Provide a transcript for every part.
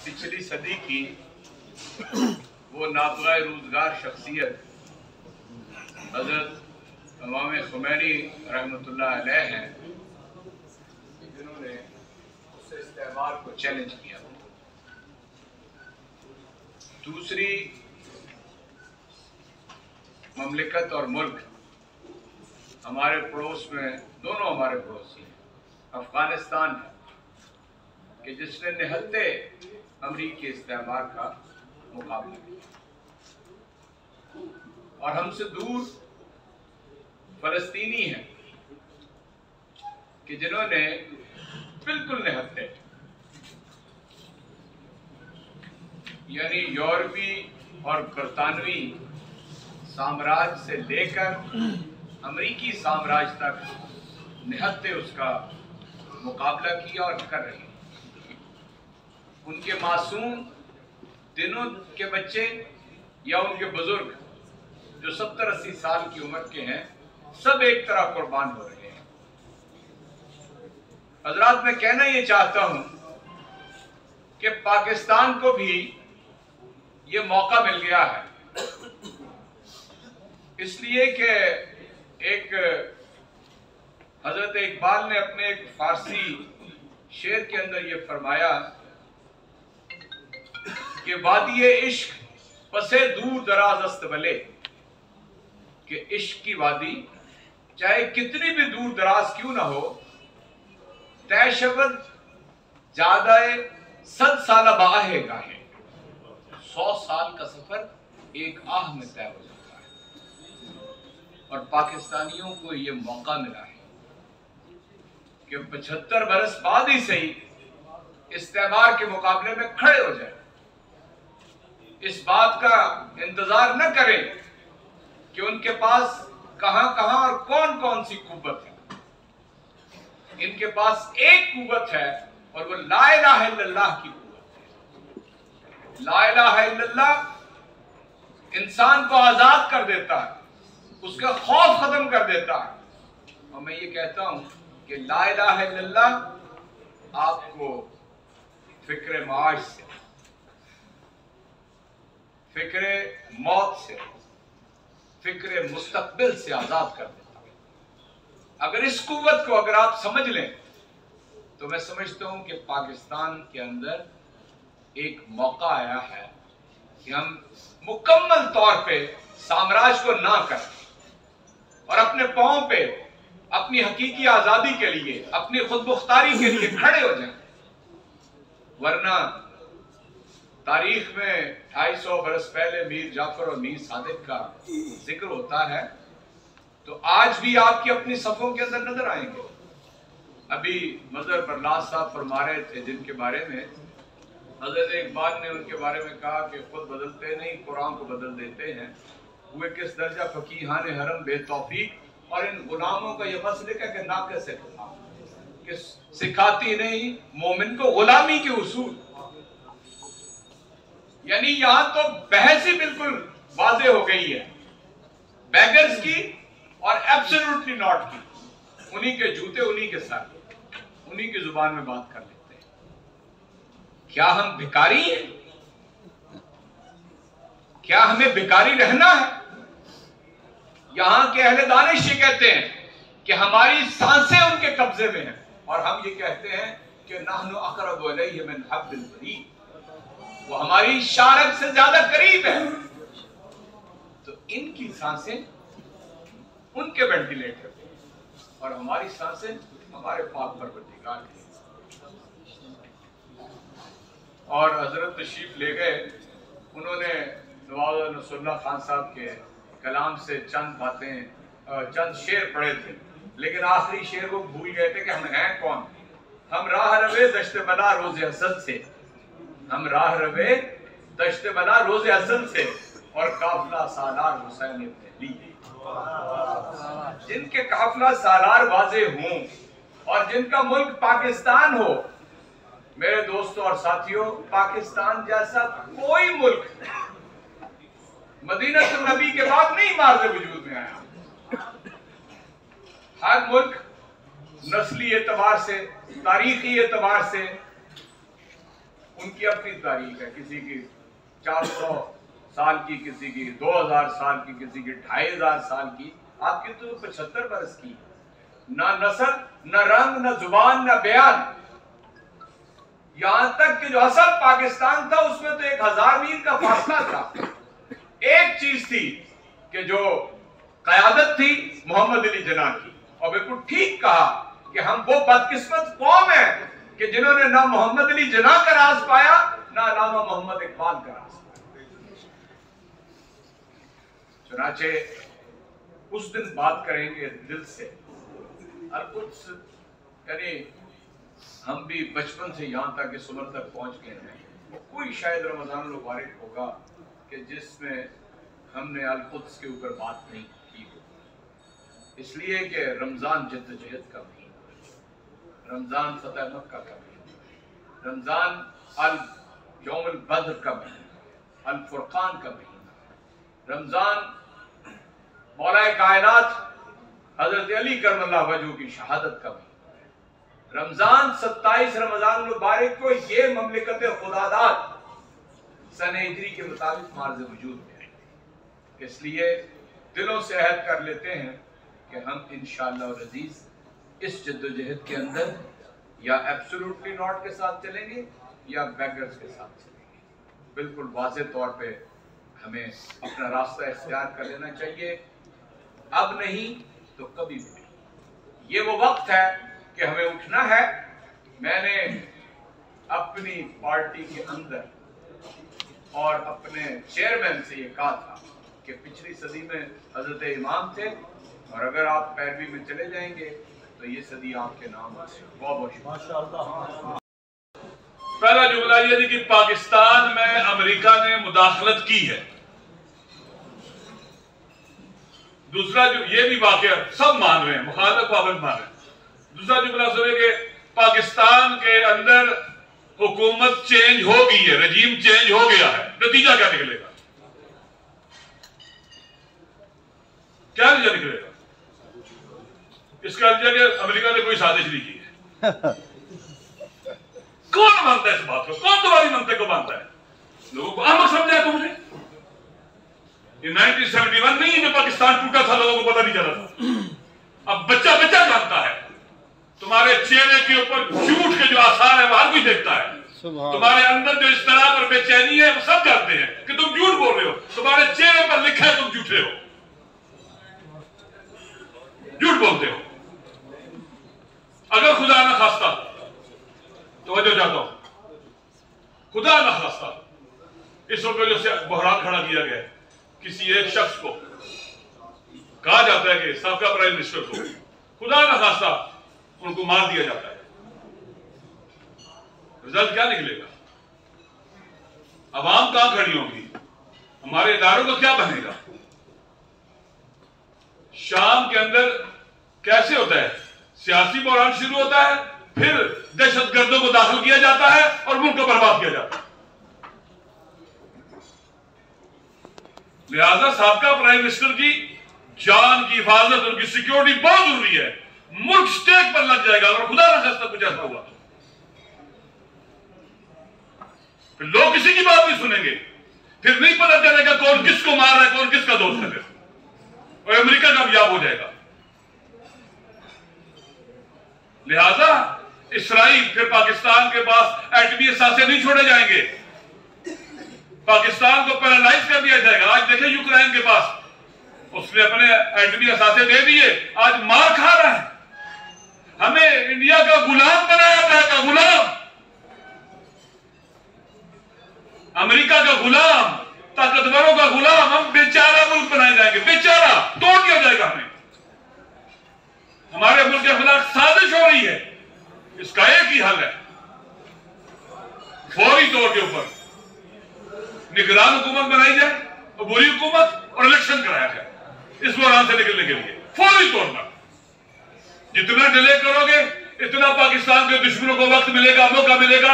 पिछली सदी की वो नातवाए रोजगार शख्सियत हजरत इमाम खुमैनी रहमतुल्लाह अलैह हैं, जिन्होंने उस इस्तेमार को चैलेंज किया। दूसरी ममलिकत और मुल्क हमारे पड़ोस में, दोनों हमारे पड़ोसी हैं, अफगानिस्तान है कि जिसने निहत्ते अमरीकी इस्तेमार का मुकाबला किया, और हमसे दूर फलस्तीनी हैं कि जिन्होंने बिल्कुल निहत्ते, यानी यूरोपी और बरतानवी साम्राज्य से लेकर अमरीकी साम्राज्य तक निहत्ते उसका मुकाबला किया और कर रहे हैं। उनके मासूम दिनों के बच्चे या उनके बुजुर्ग जो 70-80 साल की उम्र के हैं, सब एक तरह कुर्बान हो रहे हैं। हजरात, मैं कहना ये चाहता हूं कि पाकिस्तान को भी ये मौका मिल गया है, इसलिए कि एक हजरत इकबाल ने अपने एक फारसी शेर के अंदर ये फरमाया कि वादिये इश्क पसे दूर दराज अस्त भले, कि इश्क की वादी चाहे कितनी भी दूर दराज क्यों ना हो, तय शब्द ज्यादा 100 साल बाहे गाहे, 100 साल का सफर एक आह में तय हो जाता है। और पाकिस्तानियों को ये मौका मिला है कि 75 बरस बाद ही सही इस्तेमार के मुकाबले में खड़े हो जाए। इस बात का इंतजार न करें कि उनके पास कहां कहां और कौन कौन सी कुव्वत है। इनके पास एक कुव्वत है और वो ला इलाहा इल्लल्लाह की कुव्वत है। ला इलाहा इल्लल्लाह इंसान को आजाद कर देता है, उसका खौफ खत्म कर देता है। और मैं ये कहता हूं कि ला इलाहा इल्लल्लाह आपको फिक्र माश से, फिक्र मौत से, फिक्र मुस्तकबिल से आजाद कर देता है। अगर इस कुव्वत को अगर आप समझ लें तो मैं समझता हूं कि पाकिस्तान के अंदर एक मौका आया है कि हम मुकम्मल तौर पे साम्राज्य को ना करें और अपने पांव पे अपनी हकीकी आजादी के लिए, अपनी खुद मुख्तारी के लिए खड़े हो जाएं। वरना तारीख में 250 बरस पहले मीर जाफर और मीर सादिक का जिक्र होता है, तो आज भी आपकी अपनी सफों के अंदर नजर आएंगे। अभी मजहर प्रहलाद साहब फरमा रहे थे, जिनके बारे में हजरत इकबाल ने उनके बारे में कहा कि खुद बदलते नहीं, कुरान को बदल देते हैं। हुए किस दर्जा फकीहान हरम बेतौफीक, और इन गुलामों का यह मसलिक है कि ना कैसे कि सिखाती नहीं मोमिन को गुलामी के उसूल। यानी यहां तो बहस ही बिल्कुल वाज़े हो गई है, बैगर्स की और एब्सोल्युटली नॉट की। उन्हीं के जूते उन्हीं के सर, उन्हीं की जुबान में बात कर लेते हैं। क्या हम भिखारी हैं? क्या हमें भिखारी रहना है? यहां के अहले दानिश ये कहते हैं कि हमारी सांसें उनके कब्जे में हैं, और हम ये कहते हैं कि नहनु अक़रबु इलैहि मिन हब्लिल वरीद, वो हमारी शारक से ज्यादा करीब है। तो इनकी सांसें उनके वेंटिलेटर पे और हमारी सांसें हमारे पाक परवरदिगार की। और हजरत तशरीफ ले गए, उन्होंने नवाब नसरुल्लाह खान साहब के कलाम से चंद बातें, चंद शेर पढ़े थे, लेकिन आखिरी शेर वो भूल गए थे कि हम हैं कौन। हम राह रवे दश्त बला रोज़े हसद से, हम राह रवे दश्त बला रोज़े हसद से, और काफिला सालार हुसैन इब्न अली। जिनके काफिला सालार वाजे हों और जिनका मुल्क पाकिस्तान हो, मेरे दोस्तों और साथियों, पाकिस्तान जैसा कोई मुल्क मदीना नबी के बाद नहीं मार्ज़े वजूद में आया। हर मुल्क नस्ली एतबार से, तारीखी एतबार से उनकी अपनी तारीख है, किसी की 400 साल की, किसी की 2000 साल की, किसी की 2500 साल की, आपकी तो 75 बरस की। ना नस्ल, न रंग, न जुबान, न बयान, यहां तक कि जो असल पाकिस्तान था उसमें तो 1000 मील का फासला था। एक चीज थी कि जो कयादत थी मोहम्मद अली जिन्ना की, और बिल्कुल ठीक कहा कि हम वो बदकिस्मत कौम है कि जिन्होंने ना मोहम्मद अली जिन्ना का राज पाया, ना अल्लामा मोहम्मद इकबाल का राज पाया। चुनाचे उस दिन बात करेंगे दिल से। और कुछ यानी हम भी बचपन से यहां तक इस उम्र तक पहुंच गए हैं, कोई शायद रमजान मुबारक होगा कि जिसमें हमने अल कुद्स के ऊपर बात नहीं की हो, इसलिए कि रमजान जद्दोजहद का महीना है, रमजान फतह मक्का का महीना है, रमजान अल यौमुल बद्र का महीना, अल फुरकान का महीना, रमजान मौला कायनात हजरत अली करमल्लाहु वजहू की शहादत का महीना, रमजान 27 रमजान मुबारक को ये ममलिकत खुदादाद सन हिजरी के मुताबिक मार्ज़ वजूद में आएंगे। इसलिए दिलों से अहद कर लेते हैं कि हम इंशाअल्लाह अज़ीज़ इस जद्दोजहद के अंदर या एब्सोल्युटली नॉट के साथ चलेंगे या बैगर्स के साथ चलेंगे। बिल्कुल वाज़े तौर पे हमें अपना रास्ता इख्तियार कर लेना चाहिए, अब नहीं तो कभी भी नहीं। ये वो वक्त है कि हमें उठना है। मैंने अपनी पार्टी के अंदर और अपने चेयरमैन से ये कहा था कि पिछली सदी में हजरत इमाम थे, और अगर आप पैरवी में चले जाएंगे तो ये सदी आपके नाम से। बहुत बहुत पहला जुमला ये है कि पाकिस्तान में अमेरिका ने मुदाखलत की है। दूसरा जो ये भी वाकया सब मान रहे हैं, मुखालिफ पाबंद मान रहे हैं। दूसरा जुमला सुने कि पाकिस्तान के अंदर हुकूमत चेंज हो गई है, रजीम चेंज हो गया है, नतीजा क्या निकलेगा? क्या नतीजा निकलेगा? इसका नतीजा कि अमेरिका ने कोई साजिश नहीं की है। कौन मानता है इस बात को? कौन तुम्हारी मंतक को मानता है? लोगों को अहमक समझा है तुमने? ये 1971 नहीं है जब पाकिस्तान टूटा था, लोगों को पता नहीं चला था। अब बच्चा बच्चा जानता है। तुम्हारे चेहरे के ऊपर झूठ के जो आसार है वो हर कोई देखता है। तुम्हारे अंदर जो इस तरह पर बेचैनी है वो सब जानते हैं कि तुम झूठ बोल रहे हो। तुम्हारे चेहरे पर लिखा है तुम झूठे हो, झूठ बोलते हो। अगर खुदा ना खास्ता, तो वजह चाहता हूं, खुदा ना खास्ता इस वक्त जो बहरान खड़ा किया गया है, किसी एक शख्स को कहा जाता है कि साबका प्राइम मिनिस्टर को खुदा ना खास्ता उनको मार दिया जाता है, रिजल्ट क्या निकलेगा? अवाम कहां खड़ी होगी? हमारे इदारों का क्या बनेगा? शाम के अंदर कैसे होता है? सियासी बहरान शुरू होता है, फिर दहशतगर्दों को दाखिल किया जाता है और मुल्क को बर्बाद किया जाता है। लिहाजा साबका प्राइम मिनिस्टर की जान की हिफाजत, उनकी सिक्योरिटी बहुत जरूरी है। मुल्क स्टेक पर लग जाएगा अगर खुदा ना खास्ता कुछ ऐसा हुआ। फिर लोग किसी की बात नहीं सुनेंगे, फिर नहीं पता चलेगा कौन किसको मार रहा है, कौन किसका दोस्त है, और अमेरिका कामयाब हो जाएगा। लिहाजा इसराइल फिर पाकिस्तान के पास एटमी असासे नहीं छोड़े जाएंगे, पाकिस्तान को पैरालाइज कर दिया जाएगा। आज देखें यूक्रेन के पास, उसने अपने एटमी असासे दे दिए, आज मार खा रहा है। हमें इंडिया का गुलाम बनाया जाएगा, गुलाम, अमेरिका का गुलाम, ताकतवरों का गुलाम। हम बेचारा मुल्क बनाए जाएंगे, बेचारा तोड़ दिया जाएगा हमें। हमारे मुल्क के खिलाफ साजिश हो रही है, इसका एक ही हल है, फौरी तौर के ऊपर निगरान हुकूमत बनाई जाए और बुरी हुकूमत, और इलेक्शन कराया जाए इस बहरान से निकलने के लिए फौरी तौर पर। जितना डिले करोगे इतना पाकिस्तान के दुश्मनों को वक्त मिलेगा, मौका मिलेगा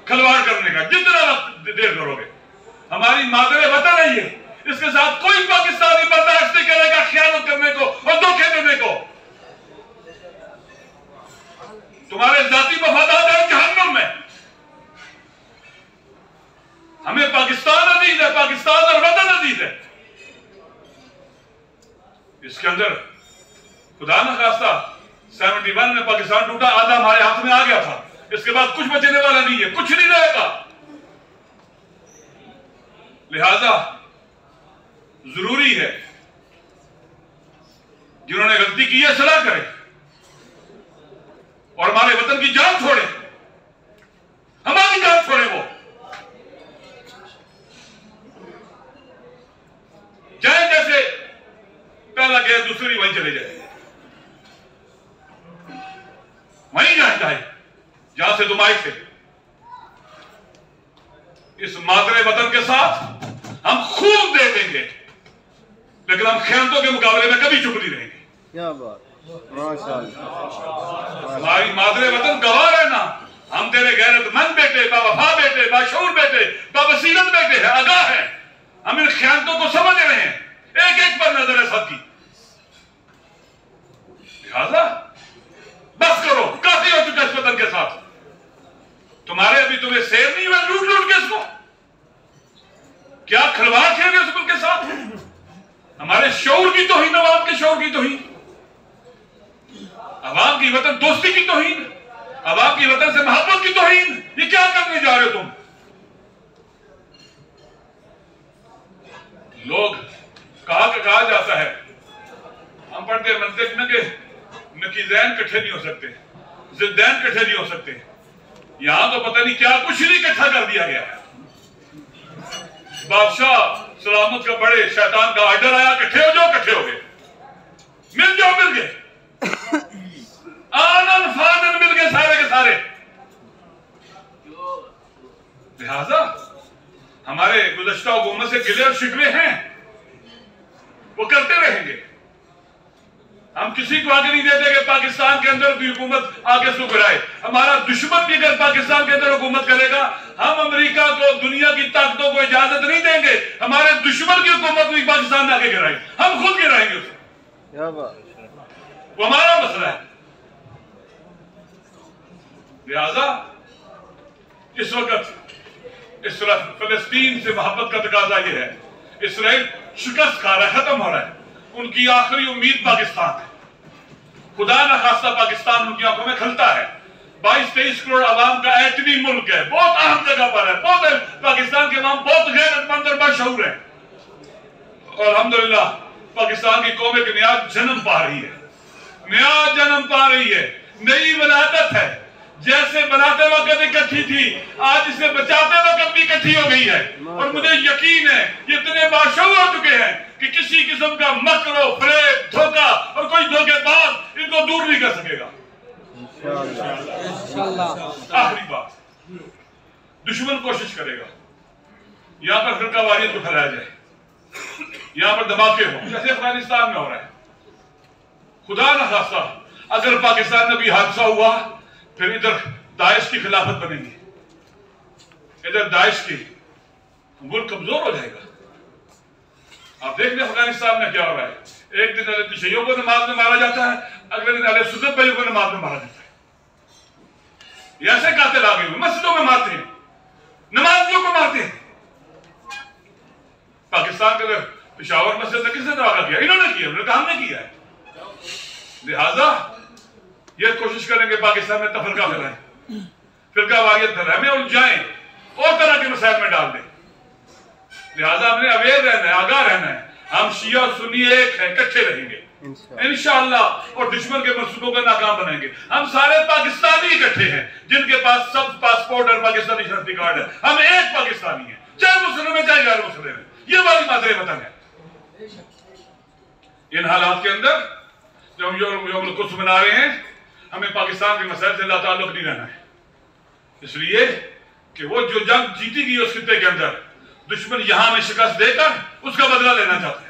खिलवाड़ करने का। जितना वक्त देर करोगे, हमारी मादरे वतन है ये, इसके साथ कोई पाकिस्तानी बर्दाश्त नहीं करेगा खियानत करने को और धोखे देने को। तुम्हारे जाती मफादात है जहन्नुम में, हमें पाकिस्तान अजीज है, पाकिस्तान और वतन अजीज है। इसके अंदर खुदा न खास्ता 71 में पाकिस्तान टूटा, आधा हमारे हाथ में आ गया था। इसके बाद कुछ बचने वाला नहीं है, कुछ नहीं रहेगा। लिहाजा जरूरी है जिन्होंने गलती की है सलाह करें और हमारे वतन की जान छोड़े, हमारी जान छोड़े। वो जाए जैसे पहला गए दूसरी वहीं चले जाए, वहीं जाए चाहे जहां से तुम आए थे। इस मादरे वतन के साथ हम खून दे देंगे, लेकिन हम खयानतों के मुकाबले में कभी चुप नहीं रहेंगे। क्या बात, माशाअल्लाह। हमारी मादरे वतन गवाह रहना, हम तेरे गैरतमंद बेटे, बावफा बेटे, बाशऊर बेटे, बाबसीरत बेटे हैं, आगाह है। हम इन खयानतों को समझ रहे हैं, एक एक पर नजर है सबकी। लिहाजा बस करो, काफी हो चुका इस वतन के साथ। तुम्हारे अभी तुम्हें शेर नहीं हुआ लूट लूट के इसको, क्या खिलवाड़ खेल रहे हो के साथ। हमारे शऊर की तौहीन, अवाम के शऊर की तौहीन, अवाम की वतन दोस्ती की तौहीन, अवाम की वतन से मोहब्बत की तौहीन। ये क्या करने जा रहे हो तुम लोग। कहा जाता है, हम पढ़ते मंतिक में कि नकीज़ैन इकट्ठे नहीं हो सकते, जिद्दैन इकट्ठे नहीं हो सकते। यहां तो पता नहीं क्या कुछ नहीं इकट्ठा कर दिया गया है। बादशाह सलामत का बड़े शैतान का आर्डर आया, इकट्ठे हो जाओ, इकट्ठे हो गए, मिल जाओ, मिल गए, आनन फानन मिल गए सारे के सारे। लिहाजा हमारे गुज़श्ता हुकूमत से गिले और शिकवे हैं, वो करते रहेंगे। हम किसी को आगे नहीं देते कि पाकिस्तान के अंदर भी हुकूमत आगे से उभराए। हमारा दुश्मन भी अगर पाकिस्तान के अंदर हुकूमत करेगा, हम अमेरिका को, दुनिया की ताकतों को इजाजत नहीं देंगे हमारे दुश्मन की हुकूमत भी पाकिस्तान में आगे गिराए, हम खुद गिराएंगे उसे। क्या बात, वो हमारा मसला है। लिहाजा इस वक्त इस फलस्तीन से मोहब्बत का तकाजा यह है, इसराइल शिकस्त खा रहा है, खत्म हो रहा है, उनकी आखिरी उम्मीद पाकिस्तान है। खुदा न खास्ता पाकिस्तान उनकी आंखों में खलता है। 22-23 करोड़ आवाम का एटमी मुल्क है, बहुत अहम जगह पर है, बहुत पाकिस्तान के आवाम बहुत गैरतमंद और बाशऊर है। और अल्हम्दुलिल्लाह पाकिस्तान की कौम एक नया जन्म पा रही है, नया जन्म पा रही है, नई विलादत है। जैसे बनाते वक्त इकट्ठी थी, आज इसे बचाते वक्त भी इकट्ठी हो गई है। और मुझे यकीन है ये इतने बाशऊर हो चुके हैं कि किसी किस्म का मक्र, फरेब, धोखा और कोई धोखेबाज इनको दूर नहीं कर सकेगा। आखिरी बात, दुश्मन कोशिश करेगा यहां पर फिरकावारियत को फैलाया जाए, यहां पर धमाके हो जैसे अफगानिस्तान में हो रहा है। खुदा न खास्ता अगर पाकिस्तान में भी हादसा हुआ, फिर इधर दाइश की खिलाफत बनेगी, इधर दाइश की मुल्क कमजोर हो जाएगा। आप देख लें अफगानिस्तान में क्या हो रहा है। एक दिन अहले तशय्युओं को नमाज में मारा जाता है, अगले दिन अहले सुन्नत भाइयों को नमाज में मारा जाता है। ये ऐसे कातिल आ गए, मस्जिदों में मारते हैं, नमाजियों को मारते हैं। पाकिस्तान के अंदर पेशावर मस्जिद ने किसने धमाका किया? इन्होंने किया, उन्होंने काम नहीं किया है। लिहाजा ये कोशिश करेंगे पाकिस्तान में तफरका फैलाएं, फिरकावारियत फैलाएं, हमें उलझाएं और तरह के मसाइल में डाल दें। लिहाजा हमने अवेयर रहना है, आगाह रहना है। हम शिया और सुन्नी एक है, इकट्ठे रहेंगे इंशाअल्लाह, और दुश्मन के मंसूबों को नाकाम बनाएंगे। हम सारे पाकिस्तानी इकट्ठे हैं जिनके पास सब पासपोर्ट और पाकिस्तानी शनाख्ती कार्ड है। हम एक पाकिस्तानी हैं, चाहे मुस्लिम है चाहे गैर मुस्लिम है। ये वाली मादरे वतन है। इन हालात के अंदर जब हम यौमुल कुद्स मना रहे हैं, हमें पाकिस्तान के मसले से लाताल्लुक नहीं रहना है, इसलिए कि वो जो जंग जीती गई उस खित्ते के अंदर दुश्मन यहां में शिकस्त देकर उसका बदला लेना चाहते हैं।